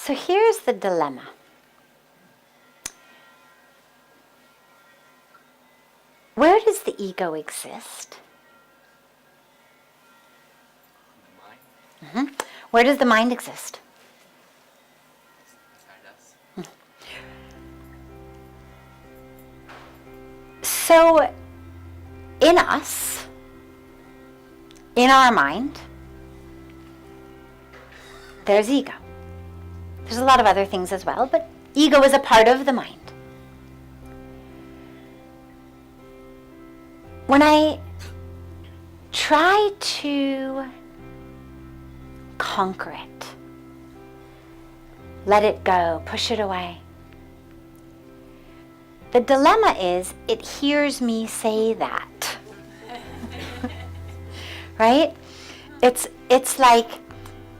So here's the dilemma. Where does the ego exist? Mm-hmm. Where does the mind exist? So, in us, in our mind, there's ego. There's a lot of other things as well, but ego is a part of the mind. When I try to conquer it, let it go, push it away, the dilemma is it hears me say that. Right? It's like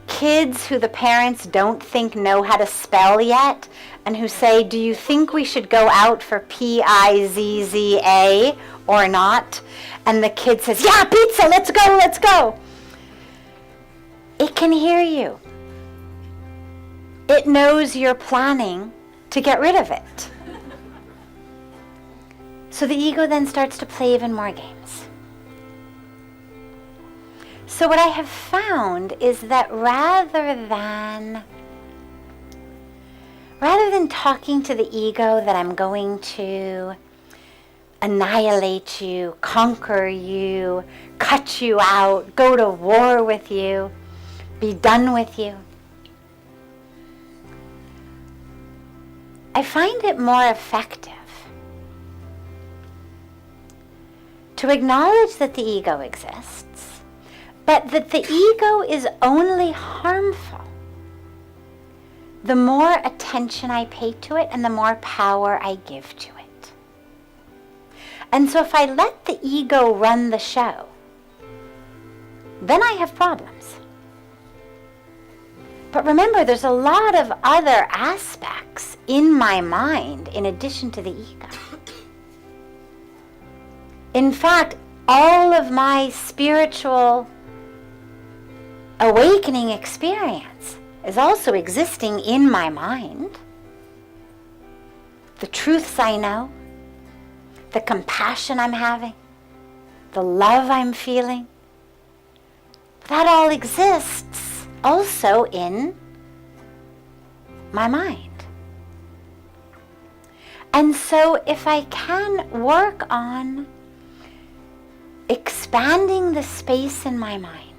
kids who the parents don't think know how to spell yet and who say, do you think we should go out for Pizza or not? And the kid says, yeah, pizza, let's go, let's go. It can hear you. It knows you're planning to get rid of it. So the ego then starts to play even more games. So what I have found is that rather than talking to the ego that I'm going to annihilate you, conquer you, cut you out, go to war with you, be done with you, I find it more effective to acknowledge that the ego exists, but that the ego is only harmful the more attention I pay to it and the more power I give to it. And so if I let the ego run the show, then I have problems. But remember, there's a lot of other aspects in my mind in addition to the ego. In fact, all of my spiritual awakening experience is also existing in my mind. The truths I know, the compassion I'm having, the love I'm feeling, that all exists also in my mind. And so if I can work on expanding the space in my mind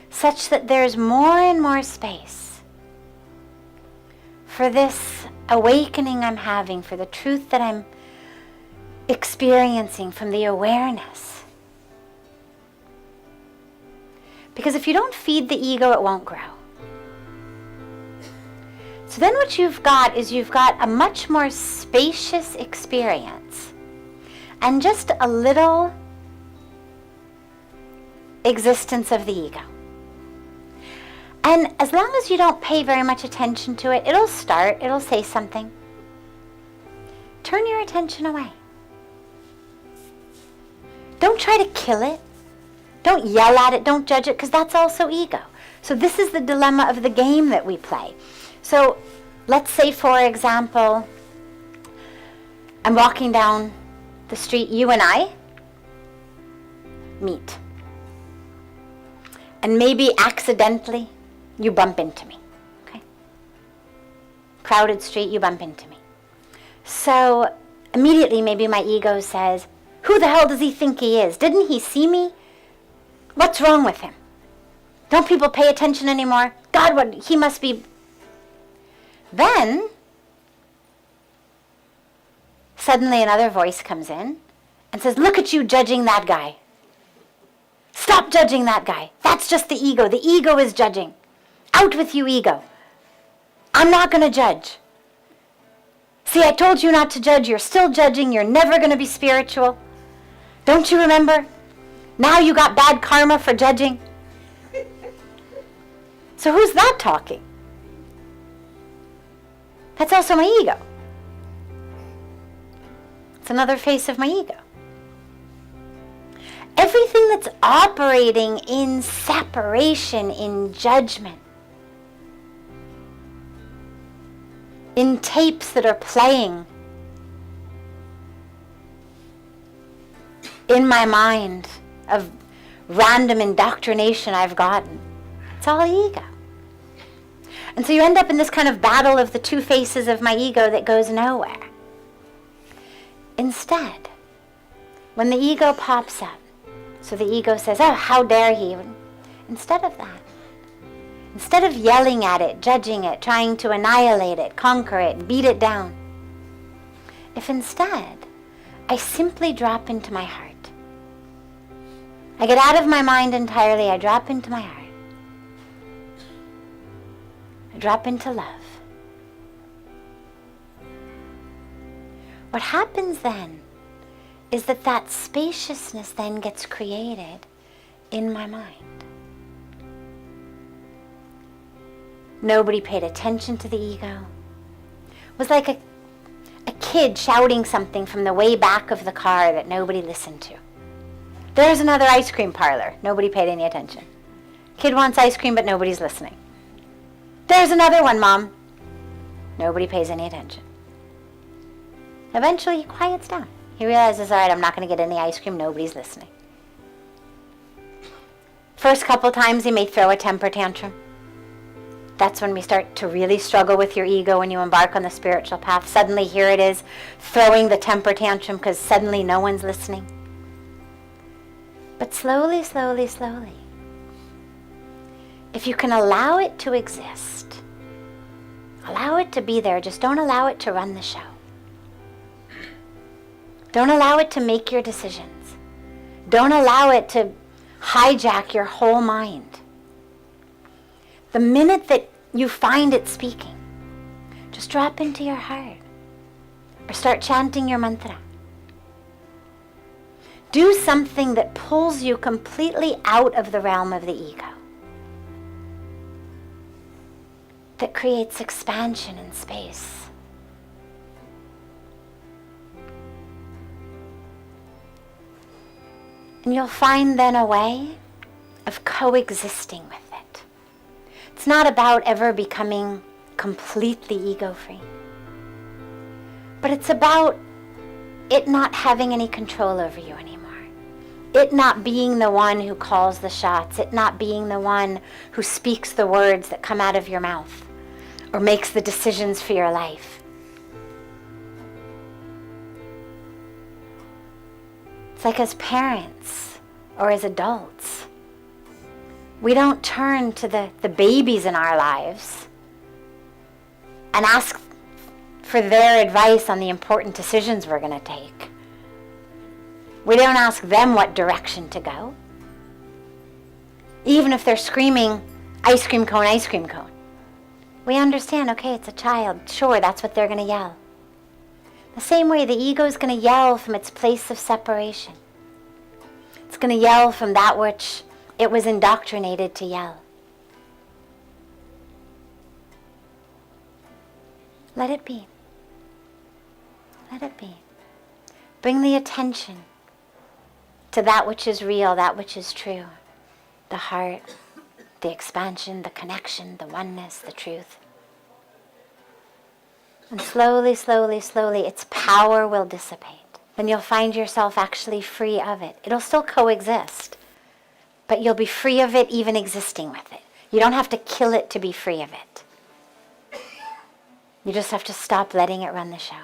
such that there's more and more space for this awakening I'm having, for the truth that I'm experiencing, from the awareness. Because if you don't feed the ego, it won't grow. So then what you've got is you've got a much more spacious experience and just a little existence of the ego. And as long as you don't pay very much attention to it, it'll say something. Turn your attention away. Don't try to kill it. Don't yell at it, don't judge it, because that's also ego. So this is the dilemma of the game that we play. So let's say, for example, I'm walking down the street, you and I meet. And maybe accidentally, you bump into me, okay? Crowded street, you bump into me. So immediately maybe my ego says, who the hell does he think he is? Didn't he see me? What's wrong with him? Don't people pay attention anymore? God, what, he must be... Then, suddenly another voice comes in and says, look at you judging that guy. Stop judging that guy. That's just the ego. The ego is judging. Out with you, ego. I'm not going to judge. See, I told you not to judge. You're still judging. You're never going to be spiritual. Don't you remember? Now you got bad karma for judging. So who's that talking? That's also my ego. It's another face of my ego. Everything that's operating in separation, in judgment, in tapes that are playing in my mind of random indoctrination I've gotten. It's all ego. And so you end up in this kind of battle of the two faces of my ego that goes nowhere. Instead, when the ego pops up, so the ego says, oh, how dare he? Instead of that, instead of yelling at it, judging it, trying to annihilate it, conquer it, beat it down, if instead I simply drop into my heart, I get out of my mind entirely, I drop into my heart, I drop into love. What happens then is that spaciousness then gets created in my mind. Nobody paid attention to the ego. It was like a kid shouting something from the way back of the car that nobody listened to. There's another ice cream parlor. Nobody paid any attention. Kid wants ice cream, but nobody's listening. There's another one, Mom. Nobody pays any attention. Eventually, he quiets down. He realizes, all right, I'm not going to get any ice cream. Nobody's listening. First couple times, he may throw a temper tantrum. That's when we start to really struggle with your ego when you embark on the spiritual path. Suddenly, here it is, throwing the temper tantrum because suddenly no one's listening. But slowly, slowly, slowly, if you can allow it to exist, allow it to be there, just don't allow it to run the show. Don't allow it to make your decisions. Don't allow it to hijack your whole mind. The minute that you find it speaking, just drop into your heart or start chanting your mantra. Do something that pulls you completely out of the realm of the ego, that creates expansion in space. And you'll find then a way of coexisting with it. It's not about ever becoming completely ego-free, but it's about it not having any control over you anymore. It not being the one who calls the shots. It not being the one who speaks the words that come out of your mouth or makes the decisions for your life. It's like as parents or as adults, we don't turn to the babies in our lives and ask for their advice on the important decisions we're going to take. We don't ask them what direction to go. Even if they're screaming, ice cream cone, ice cream cone. We understand, okay, it's a child. Sure, that's what they're going to yell. The same way the ego is going to yell from its place of separation. It's going to yell from that which it was indoctrinated to yell. Let it be. Let it be. Bring the attention to that which is real, that which is true. The heart, the expansion, the connection, the oneness, the truth. And slowly, slowly, slowly, its power will dissipate. Then you'll find yourself actually free of it. It'll still coexist, but you'll be free of it even existing with it. You don't have to kill it to be free of it. You just have to stop letting it run the show.